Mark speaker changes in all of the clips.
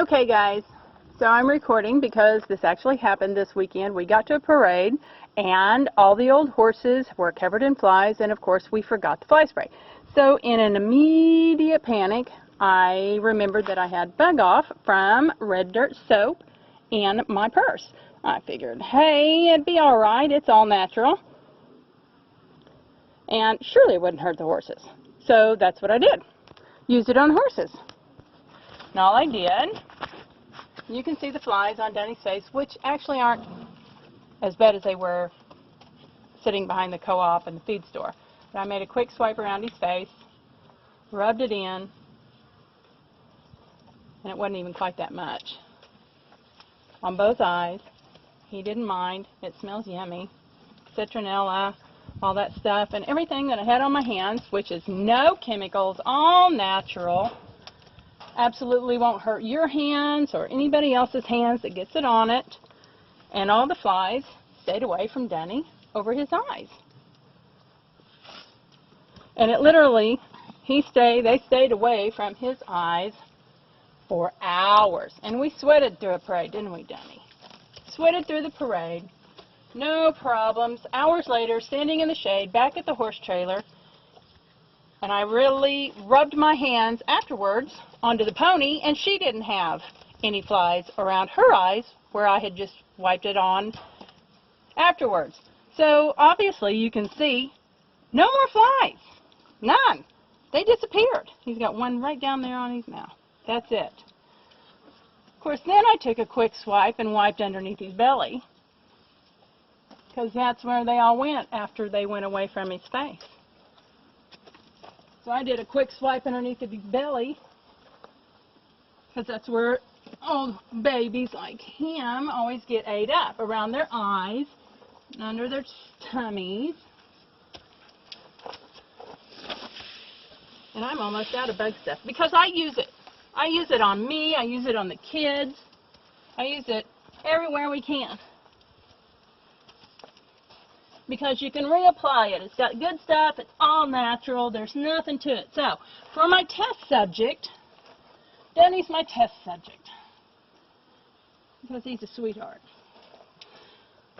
Speaker 1: Okay guys, so I'm recording because this actually happened this weekend. We got to a parade and all the old horses were covered in flies, and of course we forgot the fly spray. So in an immediate panic, I remembered that I had Bug Off from Red Dirt Soap in my purse. I figured, hey, it'd be alright, it's all natural. And surely it wouldn't hurt the horses. So that's what I did. Used it on horses. And all I did, you can see the flies on Denny's face, which actually aren't as bad as they were sitting behind the co-op and the feed store. But I made a quick swipe around his face, rubbed it in, and it wasn't even quite that much. On both eyes. He didn't mind. It smells yummy. Citronella, all that stuff, and everything that I had on my hands, which is no chemicals, all natural. Absolutely won't hurt your hands or anybody else's hands that gets it on it. And all the flies stayed away from Denny over his eyes. And it literally, they stayed away from his eyes for hours. And we sweated through a parade, didn't we, Denny? Sweated through the parade. No problems. Hours later, standing in the shade back at the horse trailer, and I really rubbed my hands afterwards onto the pony, and she didn't have any flies around her eyes where I had just wiped it on afterwards. So obviously you can see no more flies. None. They disappeared. He's got one right down there on his mouth. That's it. Of course, then I took a quick swipe and wiped underneath his belly, because that's where they all went after they went away from his face. So I did a quick swipe underneath his belly, because that's where old babies like him always get ate up, around their eyes, and under their tummies. And I'm almost out of bug stuff, because I use it. I use it on me, I use it on the kids, I use it everywhere we can. Because you can reapply it. It's got good stuff. It's all natural. There's nothing to it. So, for my test subject, Denny's my test subject. Because he's a sweetheart.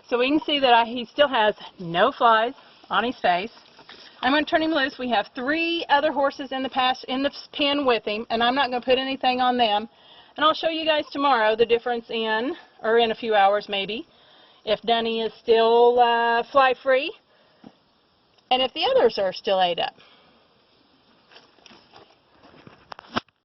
Speaker 1: So we can see that he still has no flies on his face. I'm going to turn him loose. We have 3 other horses in the pen with him, and I'm not going to put anything on them. And I'll show you guys tomorrow the difference in a few hours maybe, if Denny is still fly-free, and if the others are still ate up.